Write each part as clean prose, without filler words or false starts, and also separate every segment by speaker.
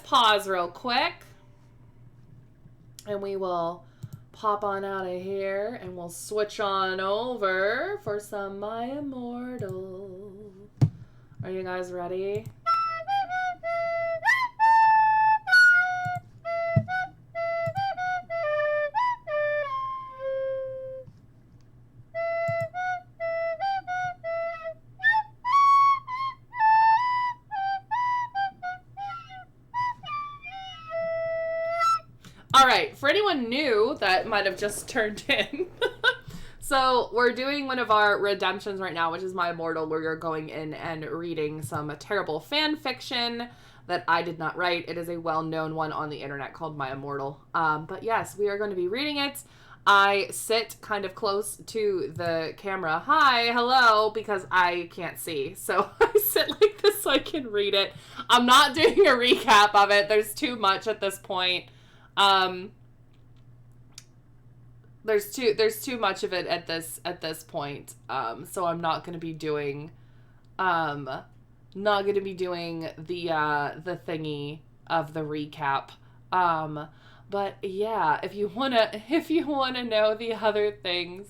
Speaker 1: pause real quick. And we will pop on out of here and we'll switch on over for some My Immortal. Are you guys ready? All right, for anyone new that might have just turned in, so we're doing one of our redemptions right now, which is My Immortal, where you're going in and reading some terrible fan fiction that I did not write. It is a well-known one on the internet called My Immortal. But yes, we are going to be reading it. I sit kind of close to the camera. Hi, hello, because I can't see. So I sit like this so I can read it. I'm not doing a recap of it. There's too much at this point. There's too much of it at this point. So I'm not going to be doing the thingy of the recap. But yeah, if you want to know the other things,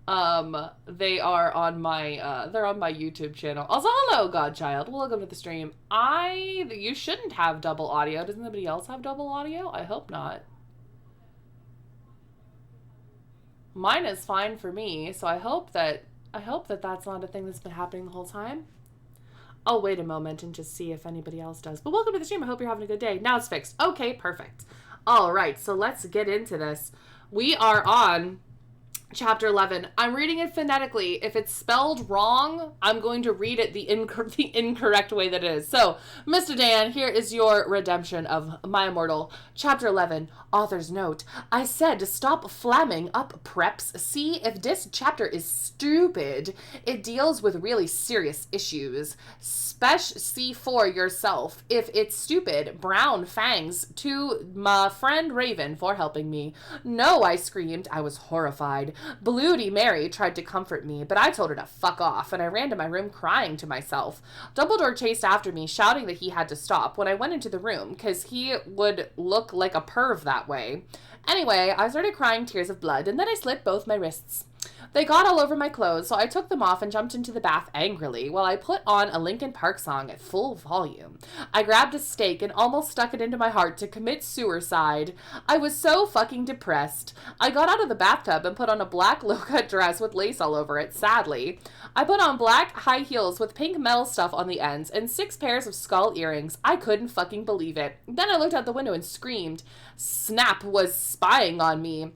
Speaker 1: they are on they're on my YouTube channel. Also, hello, Godchild. Welcome to the stream. You shouldn't have double audio. Does anybody else have double audio? I hope not. Mine is fine for me, so I hope that that's not a thing that's been happening the whole time. I'll wait a moment and just see if anybody else does. But welcome to the stream. I hope you're having a good day. Now it's fixed. Okay, perfect. All right, so let's get into this. We are on Chapter 11. I'm reading it phonetically. If it's spelled wrong, I'm going to read it the incorrect way that it is. So, Mr. Dan, here is your redemption of My Immortal. Chapter 11, author's note. I said to stop flamming up, preps. See if this chapter is stupid. It deals with really serious issues. See for yourself. If it's stupid, brown fangs to my friend Raven for helping me. No, I screamed. I was horrified. Bloody Mary tried to comfort me, but I told her to fuck off, and I ran to my room crying to myself. Dumbledore chased after me, shouting that he had to stop when I went into the room, because he would look like a perv that way. Anyway, I started crying tears of blood, and then I slit both my wrists. They got all over my clothes, so I took them off and jumped into the bath angrily while I put on a Linkin Park song at full volume. I grabbed a stake and almost stuck it into my heart to commit suicide. I was so fucking depressed. I got out of the bathtub and put on a black low-cut dress with lace all over it, sadly. I put on black high heels with pink metal stuff on the ends and 6 pairs of skull earrings. I couldn't fucking believe it. Then I looked out the window and screamed. Snap was spying on me.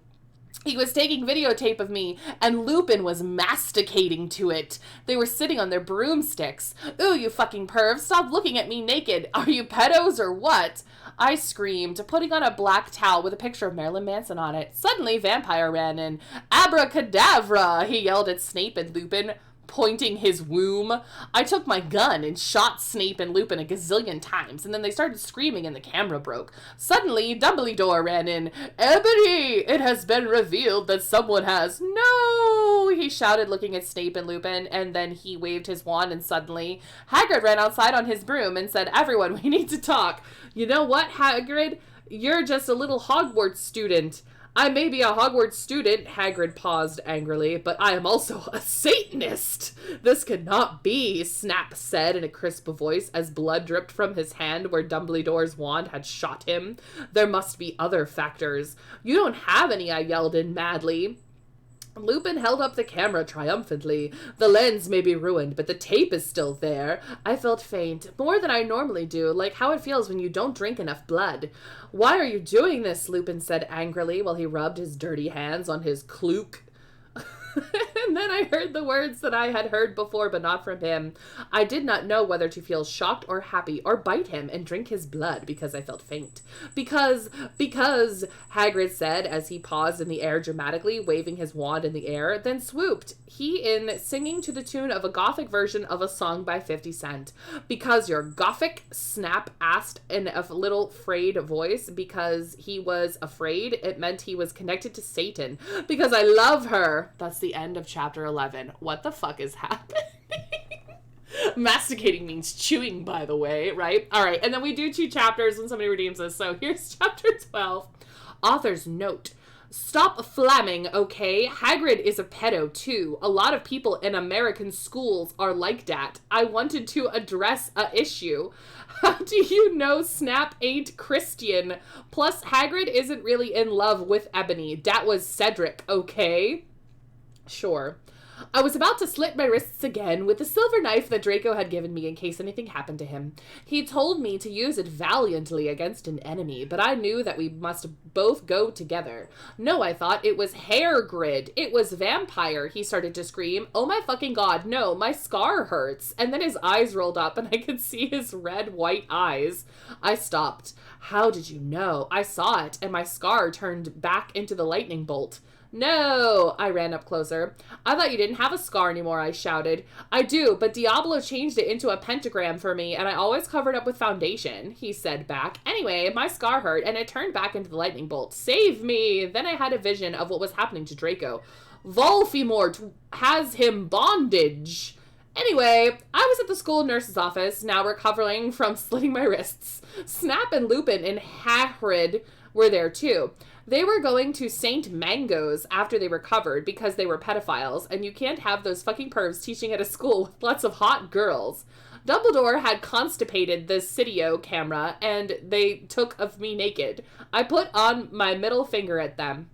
Speaker 1: He was taking videotape of me, and Lupin was masticating to it. They were sitting on their broomsticks. Ooh, you fucking pervs, stop looking at me naked. Are you pedos or what? I screamed, putting on a black towel with a picture of Marilyn Manson on it. Suddenly, Vampire ran in. Abracadabra, he yelled at Snape and Lupin, pointing his womb. I took my gun and shot Snape and Lupin a gazillion times, and then they started screaming and the camera broke. Suddenly, Dumbledore ran in. Ebony! It has been revealed that someone has... No! He shouted, looking at Snape and Lupin, and then he waved his wand, and suddenly Hagrid ran outside on his broom and said, Everyone, we need to talk. You know what, Hagrid? You're just a little Hogwarts student. I may be a Hogwarts student, Hagrid paused angrily, but I am also a Satanist. This cannot be, Snap said in a crisp voice as blood dripped from his hand where Dumbledore's wand had shot him. There must be other factors. You don't have any, I yelled in madly. Lupin held up the camera triumphantly. The lens may be ruined, but the tape is still there. I felt faint, more than I normally do, like how it feels when you don't drink enough blood. Why are you doing this? Lupin said angrily while he rubbed his dirty hands on his cloak. And then I heard the words that I had heard before, but not from him. I did not know whether to feel shocked or happy, or bite him and drink his blood because I felt faint. Because, Hagrid said as he paused in the air dramatically, waving his wand in the air, then swooped, he in singing to the tune of a gothic version of a song by 50 Cent. Because you're gothic? Snap asked in a little frayed voice. Because he was afraid, it meant he was connected to Satan. Because I love her. That's the end of chapter 11. What the fuck is happening? Masticating means chewing, by the way, right? All right, and then we do 2 chapters when somebody redeems us. So here's chapter 12. Author's note. Stop flamming, okay? Hagrid is a pedo, too. A lot of people in American schools are like that. I wanted to address a issue. How do you know Snap ain't Christian? Plus, Hagrid isn't really in love with Ebony. That was Cedric, okay? Sure. I was about to slit my wrists again with the silver knife that Draco had given me in case anything happened to him. He told me to use it valiantly against an enemy, but I knew that we must both go together. No, I thought it was hair grid. It was vampire, he started to scream. Oh my fucking god, no, my scar hurts. And then his eyes rolled up and I could see his red, white eyes. I stopped. How did you know? I saw it, and my scar turned back into the lightning bolt. No! I ran up closer. I thought you didn't have a scar anymore, I shouted. I do, but Diablo changed it into a pentagram for me, and I always covered up with foundation, he said back. Anyway, my scar hurt, and it turned back into the lightning bolt. Save me! Then I had a vision of what was happening to Draco. Voldemort has him bondage. Anyway, I was at the school nurse's office, now recovering from slitting my wrists. Snap and Lupin and Hagrid were there too. They were going to St. Mango's after they recovered because they were pedophiles, and you can't have those fucking pervs teaching at a school with lots of hot girls. Dumbledore had constipated the Cydio camera, and they took of me naked. I put on my middle finger at them.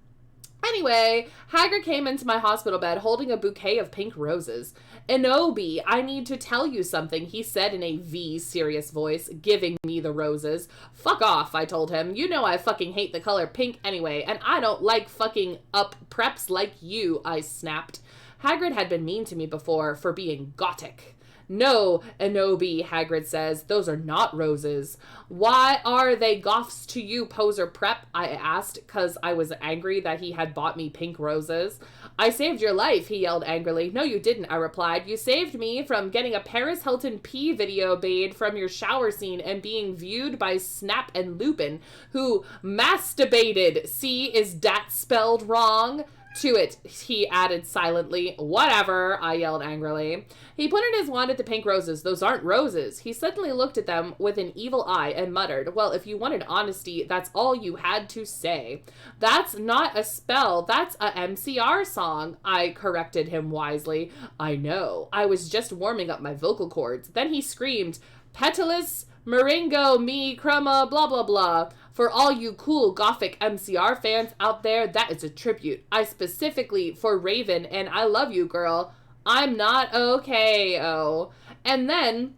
Speaker 1: Anyway, Hagrid came into my hospital bed holding a bouquet of pink roses. Enobi, I need to tell you something, he said in a serious voice, giving me the roses. Fuck off, I told him. You know I fucking hate the color pink anyway, and I don't like fucking up preps like you, I snapped. Hagrid had been mean to me before for being gothic. No, Enobi, Hagrid says, those are not roses. Why are they goths to you, poser prep? I asked, 'cause I was angry that he had bought me pink roses. I saved your life, he yelled angrily. No, you didn't, I replied. You saved me from getting a Paris Hilton pee video made from your shower scene and being viewed by Snap and Lupin, who masturbated. See, is that spelled wrong? To it, he added silently. Whatever, I yelled angrily. He pointed his wand at the pink roses. Those aren't roses. He suddenly looked at them with an evil eye and muttered, well, if you wanted honesty, that's all you had to say. That's not a spell. That's a MCR song, I corrected him wisely. I know. I was just warming up my vocal cords. Then he screamed, Petalus, Maringo, me, crema, blah, blah, blah. For all you cool gothic MCR fans out there, that is a tribute. I specifically for Raven, and I love you, girl. I'm not okay, oh. And then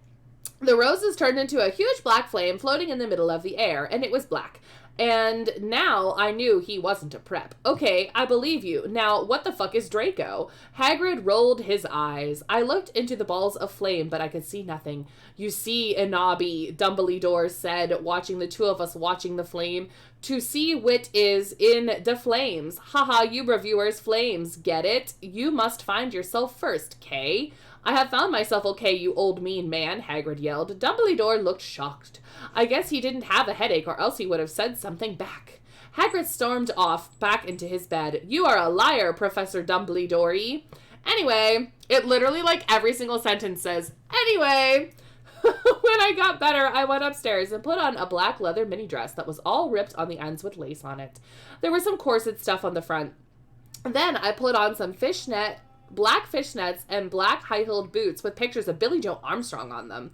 Speaker 1: the roses turned into a huge black flame floating in the middle of the air, and it was black. And now I knew he wasn't a prep. Okay, I believe you. Now, what the fuck is Draco? Hagrid rolled his eyes. I looked into the balls of flame, but I could see nothing. You see, Enobi, Dumbledore said, watching the two of us watching the flame. To see wit is in the flames. Haha, you reviewers, flames. Get it? You must find yourself first, Kay. I have found myself okay, you old mean man, Hagrid yelled. Dumbledore looked shocked. I guess he didn't have a headache or else he would have said something back. Hagrid stormed off back into his bed. You are a liar, Professor Dumbledore. Anyway, it literally like every single sentence says, anyway. When I got better, I went upstairs and put on a black leather mini dress that was all ripped on the ends with lace on it. There was some corset stuff on the front. Then I put on some black fishnets and black high-heeled boots with pictures of Billie Joe Armstrong on them.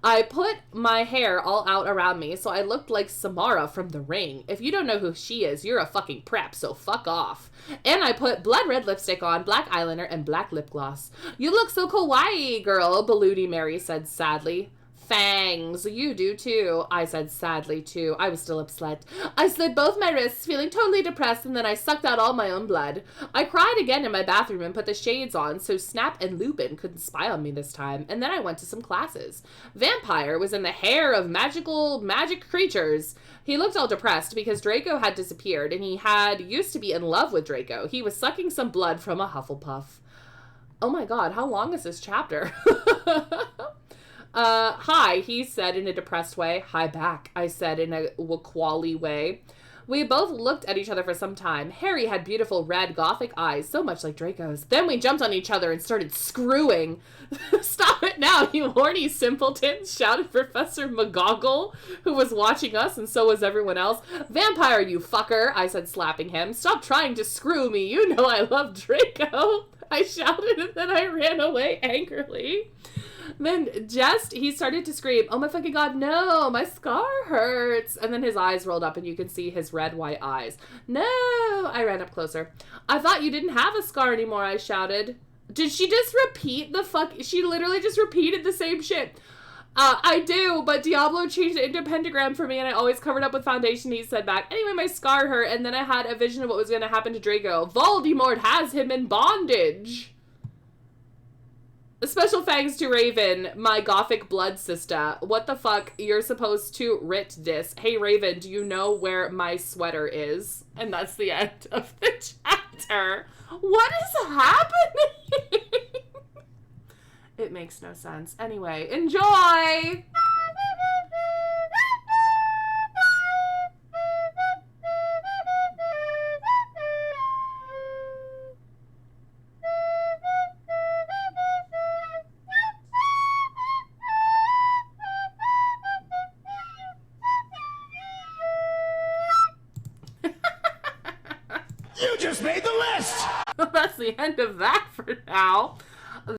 Speaker 1: I put my hair all out around me so I looked like Samara from The Ring. If you don't know who she is, you're a fucking prep, so fuck off. And I put blood red lipstick on, black eyeliner, and black lip gloss. You look so kawaii, girl, Baludi Mary said sadly. Fangs, you do too, I said sadly too. I was still upset. I slit both my wrists, feeling totally depressed, and then I sucked out all my own blood. I cried again in my bathroom and put the shades on so Snap and Lupin couldn't spy on me this time, and then I went to some classes. Vampire was in the hair of magic creatures. He looked all depressed because Draco had disappeared, and he had used to be in love with Draco. He was sucking some blood from a Hufflepuff. Oh my god, how long is this chapter? Hi, he said in a depressed way. Hi back, I said in a Waquali way. We both looked at each other for some time. Harry had beautiful red gothic eyes, so much like Draco's. Then we jumped on each other and started screwing. Stop it now, you horny simpletons, shouted Professor McGoggle, who was watching us, and so was everyone else. Vampire, you fucker, I said, slapping him. Stop trying to screw me. You know I love Draco. I shouted, and then I ran away angrily. Then he started to scream, oh my fucking god, no, my scar hurts. And then his eyes rolled up and you can see his red, white eyes. No, I ran up closer. I thought you didn't have a scar anymore, I shouted. Did she just repeat she literally just repeated the same shit. I do, but Diablo changed it into a pentagram for me and I always covered up with foundation, he said back. Anyway, my scar hurt and then I had a vision of what was going to happen to Draco. Voldemort has him in bondage. Special thanks to Raven, my gothic blood sister. What the fuck? You're supposed to writ this. Hey, Raven, do you know where my sweater is? And that's the end of the chapter. What is happening? It makes no sense. Anyway, enjoy!
Speaker 2: You just made the list!
Speaker 1: That's the end of that for now.